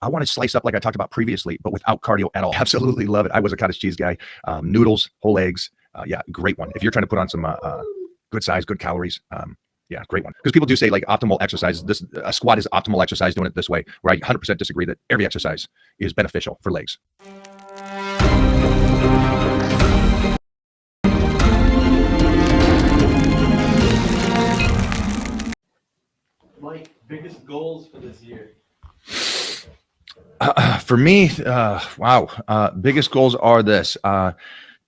I want to slice up like I talked about previously, but without cardio at all. Absolutely love it. I was a cottage cheese guy. Noodles, whole eggs. Yeah, great one. If you're trying to put on some good size, good calories, yeah, great one. Because people do say like optimal exercise. This a squat is optimal exercise doing it this way. Where I 100% disagree that every exercise is beneficial for legs. Mike, biggest goals for this year? For me, wow. Biggest goals are this.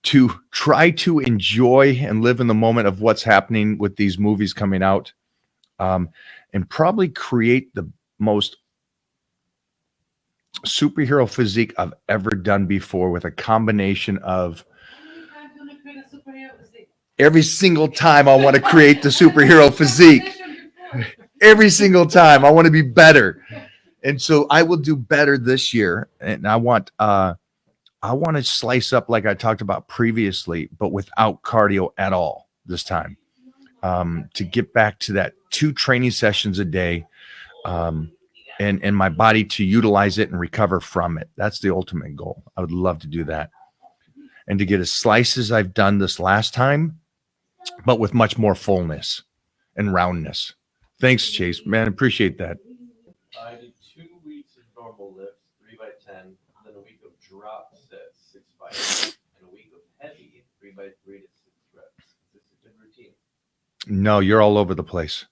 To try to enjoy and live in the moment of what's happening with these movies coming out, and probably create the most superhero physique I've ever done before, with a combination of every single time I want to create the superhero physique. Every single time I want to be better. And so I will do better this year. And I want to slice up like I talked about previously, but without cardio at all this time. To get back to that 2 training sessions a day, and my body to utilize it and recover from it. That's the ultimate goal. I would love to do that. And to get as slice as I've done this last time, but with much more fullness and roundness. Thanks, Chase. Man, appreciate that. I did 2 weeks of normal lifts, 3x10, then a week of drop sets, 6x8, and a week of heavy, 3x3 to 6 reps. Is this a good routine? No, you're all over the place.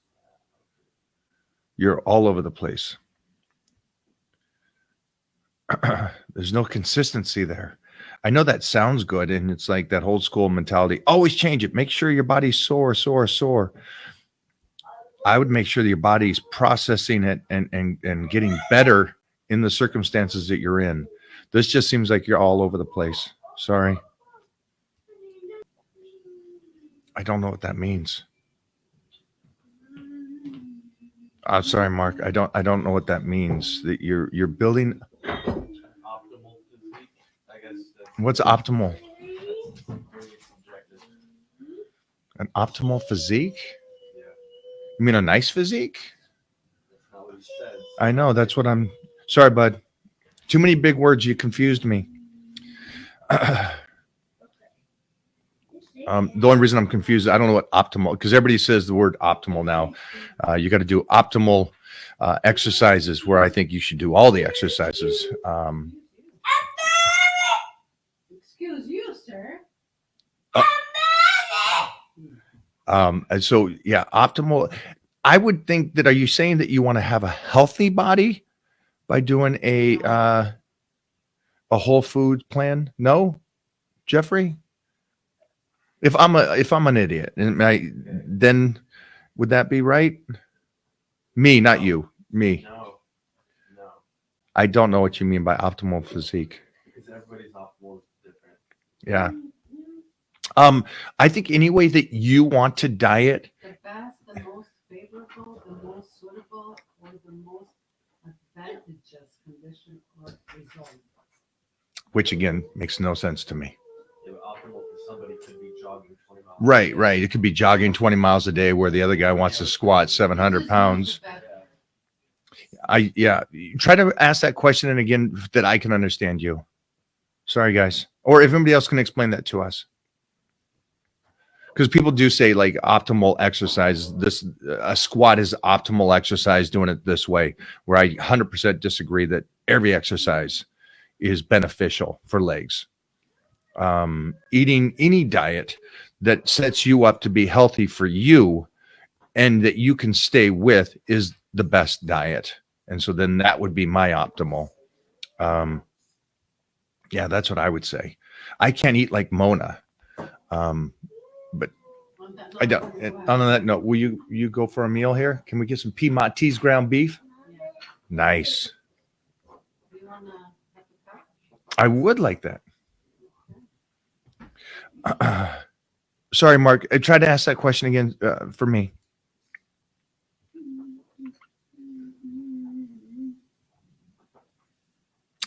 You're all over the place. There's no consistency there. I know that sounds good, and it's like that old school mentality. Always change it. Make sure your body's sore. I would make sure that your body's processing it and getting better in the circumstances that you're in. This just seems like you're all over the place. Sorry. I don't know what that means. I'm sorry, Mark. I don't know what that means. That you're building. Optimal physique, I guess. What's optimal? That's very subjective. An optimal physique? Yeah, You mean a nice physique? that's not what it says. I know. That's what I'm. Sorry, bud. Too many big words. You confused me. The only reason I'm confused, I don't know what optimal, because everybody says the word optimal now. You got to do optimal exercises, where I think you should do all the exercises. Excuse you, sir. And so, yeah, optimal. I would think that. Are you saying that you want to have a healthy body by doing a whole food plan? No, Jeffrey. If I'm an idiot, then would that be right? Me, not you. Me. No. I don't know what you mean by optimal physique. Because everybody's optimal is different. Yeah. I think any way that you want to diet. The best, the most favorable, the most suitable, or the most advantageous condition or result. Which again makes no sense to me. Yeah, optimal for somebody could be jogging 20 miles. Right. It could be jogging 20 miles a day, where the other guy wants to squat 700 pounds. Try to ask that question, and again, that I can understand you. Sorry, guys. Or if anybody else can explain that to us. Because people do say like optimal exercise, a squat is optimal exercise doing it this way, where I 100% disagree that every exercise is beneficial for legs. Eating any diet that sets you up to be healthy for you and that you can stay with is the best diet. And so then that would be my optimal. Yeah, that's what I would say. I can't eat like Mona. But I don't. And on that note, will you go for a meal here? Can we get some Piedmontese ground beef? Nice. I would like that. Sorry, Mark. I tried to ask that question again for me.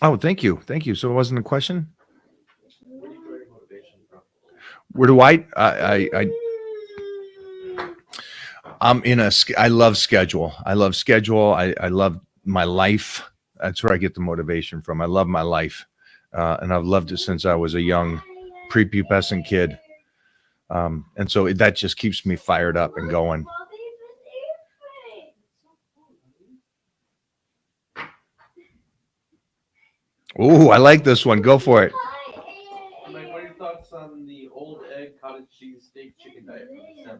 Oh, thank you. So it wasn't a question? Where do you get your motivation from? Where do I love schedule. I love my life. That's where I get the motivation from. I love my life, and I've loved it since I was a young prepubescent kid. And so that just keeps me fired up and going. Ooh, I like this one. Go for it. Mike, what are your thoughts on the old egg cottage cheese steak chicken diet from the 70s?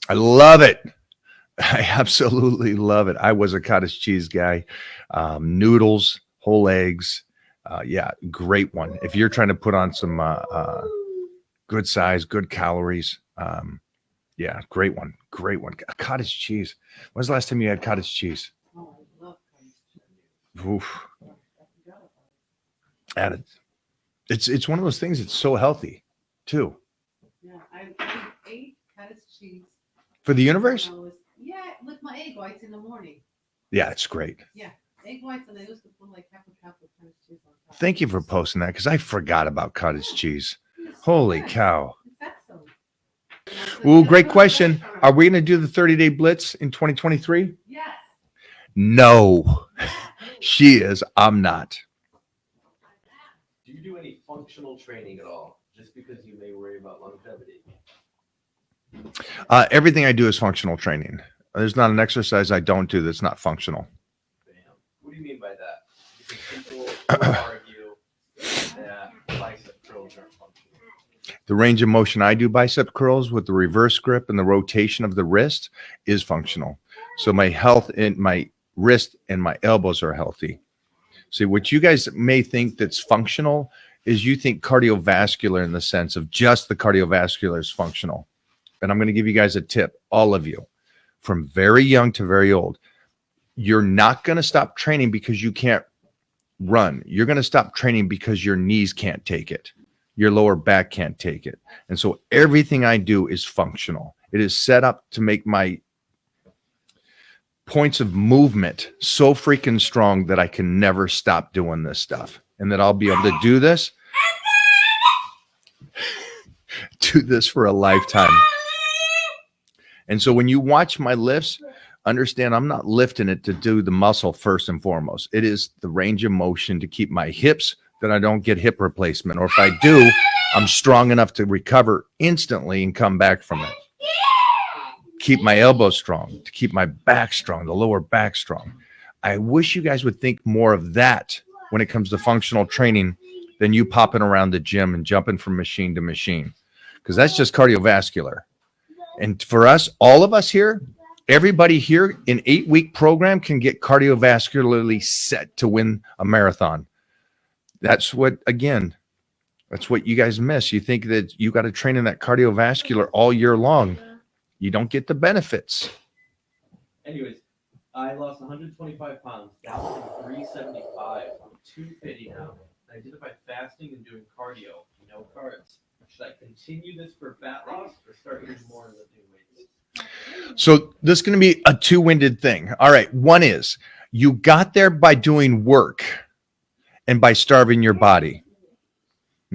I love it. I absolutely love it. I was a cottage cheese guy. Noodles, whole eggs. Yeah, great one. If you're trying to put on some good size, good calories. Yeah, great one. Great one. Cottage cheese. When's the last time you had cottage cheese? Oh, I love cottage cheese. Oof. I forgot about Added. It's one of those things that's so healthy, too. it. Yeah, I ate cottage cheese. For the universe? Yeah, with my egg whites in the morning. Yeah, it's great. Egg whites, and I used to put like half a cup of cottage cheese on top. Thank you for posting that because I forgot about cottage cheese. Holy cow. It's excellent. Ooh, great question. Are we going to do the 30-day blitz in 2023? Yes. No, she is. I'm not. Do you do any functional training at all? Just because you may worry about longevity. Everything I do is functional training. There's not an exercise I don't do that's not functional. Bam. What do you mean by that? Because people will argue that bicep curls aren't functional. The range of motion I do bicep curls with the reverse grip and the rotation of the wrist is functional. So my health in my wrist and my elbows are healthy. See, what you guys may think that's functional is you think cardiovascular in the sense of just the cardiovascular is functional. And I'm going to give you guys a tip, all of you, from very young to very old. You're not going to stop training because you can't run. You're going to stop training because your knees can't take it. Your lower back can't take it. And so everything I do is functional. It is set up to make my points of movement so freaking strong that I can never stop doing this stuff. And that I'll be able to do this for a lifetime. And so when you watch my lifts, understand I'm not lifting it to do the muscle first and foremost. It is the range of motion to keep my hips, that I don't get hip replacement. Or if I do, I'm strong enough to recover instantly and come back from it. Keep my elbows strong, to keep my back strong, the lower back strong. I wish you guys would think more of that when it comes to functional training than you popping around the gym and jumping from machine to machine, because that's just cardiovascular. And for us, all of us here, everybody here in 8-week program can get cardiovascularly set to win a marathon. That's what you guys miss. You think that you got to train in that cardiovascular all year long. You don't get the benefits. Anyways, I lost 125 pounds, down from 375. I'm 250 now. I did it by fasting and doing cardio, no carbs. Should I continue this for fat loss or start doing more lifting weights? So this is going to be a two-winded thing. All right. One is you got there by doing work and by starving your body.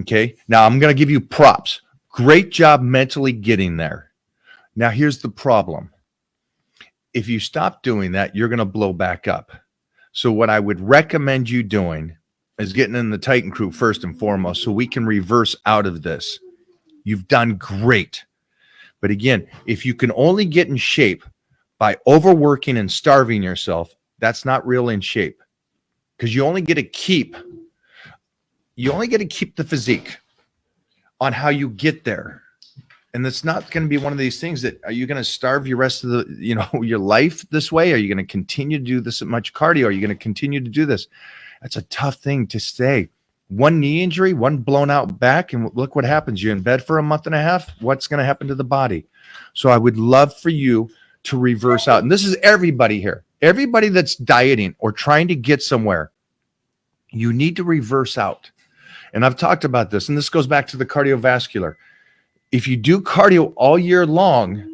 Okay. Now I'm going to give you props. Great job mentally getting there. Now here's the problem. If you stop doing that, you're going to blow back up. So what I would recommend you doing is getting in the Titan crew first and foremost, so we can reverse out of this. You've done great. But again, if you can only get in shape by overworking and starving yourself, that's not real in shape, because you only get to keep the physique on how you get there. And it's not going to be one of these things that, are you going to starve your rest of your life this way? Are you going to continue to do this much cardio? Are you going to continue to do this? That's a tough thing to say. One knee injury, one blown out back, and look what happens. You're in bed for a month and a half. What's going to happen to the body? So I would love for you to reverse out. And this is everybody here. Everybody that's dieting or trying to get somewhere, you need to reverse out. And I've talked about this, and this goes back to the cardiovascular. If you do cardio all year long,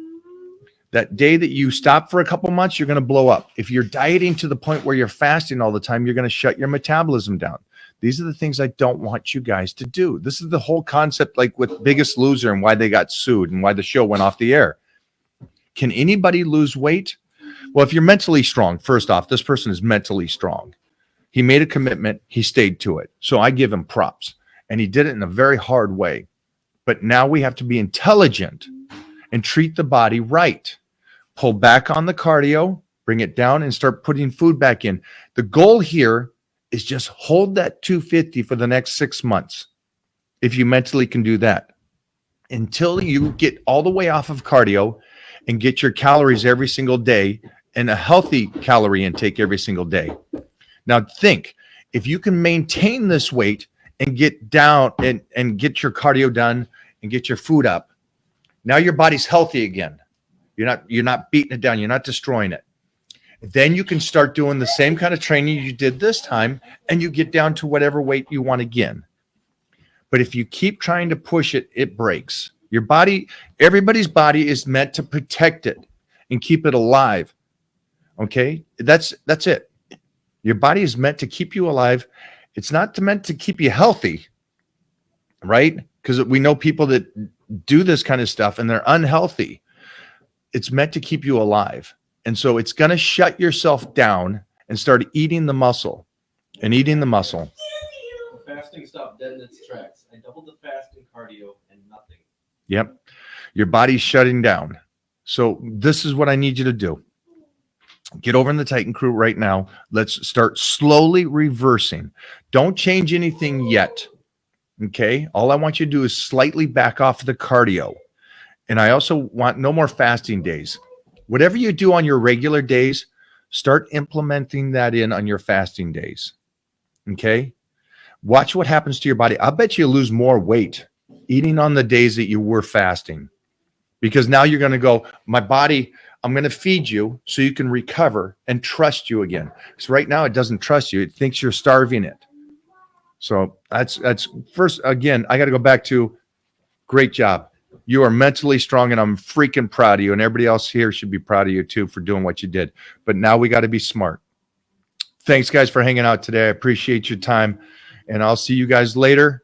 that day that you stop for a couple months, you're going to blow up. If you're dieting to the point where you're fasting all the time, you're going to shut your metabolism down. These are the things I don't want you guys to do. This is the whole concept, like with Biggest Loser and why they got sued and why the show went off the air. Can anybody lose weight? Well, if you're mentally strong, first off, this person is mentally strong. He made a commitment. He stayed to it. So I give him props. And he did it in a very hard way. But now we have to be intelligent and treat the body right. Pull back on the cardio, bring it down, and start putting food back in. The goal here is just hold that 250 for the next 6 months, if you mentally can do that, until you get all the way off of cardio and get your calories every single day and a healthy calorie intake every single day. Now think, if you can maintain this weight and get down and get your cardio done and get your food up, now your body's healthy again. You're not beating it down. You're not destroying it. Then you can start doing the same kind of training you did this time, and you get down to whatever weight you want again. But if you keep trying to push it, it breaks. Your body, everybody's body is meant to protect it and keep it alive. Okay? That's it. Your body is meant to keep you alive. It's not meant to keep you healthy, right? Because we know people that do this kind of stuff and they're unhealthy. It's meant to keep you alive. And so it's going to shut yourself down and start eating the muscle and eating the muscle. The fasting stopped dead in its tracks. I doubled the fasting cardio and nothing. Yep. Your body's shutting down. So this is what I need you to do. Get over in the Titan Crew right now. Let's start slowly reversing. Don't change anything yet. Okay. All I want you to do is slightly back off the cardio. And I also want no more fasting days. Whatever you do on your regular days, start implementing that in on your fasting days. Okay. Watch what happens to your body. I bet you lose more weight eating on the days that you were fasting, because now you're going to go, my body, I'm going to feed you so you can recover and trust you again. So right now it doesn't trust you. It thinks you're starving it. So that's first, again, I got to go back to great job. You are mentally strong, and I'm freaking proud of you. And everybody else here should be proud of you too for doing what you did. But now we got to be smart. Thanks, guys, for hanging out today. I appreciate your time. And I'll see you guys later.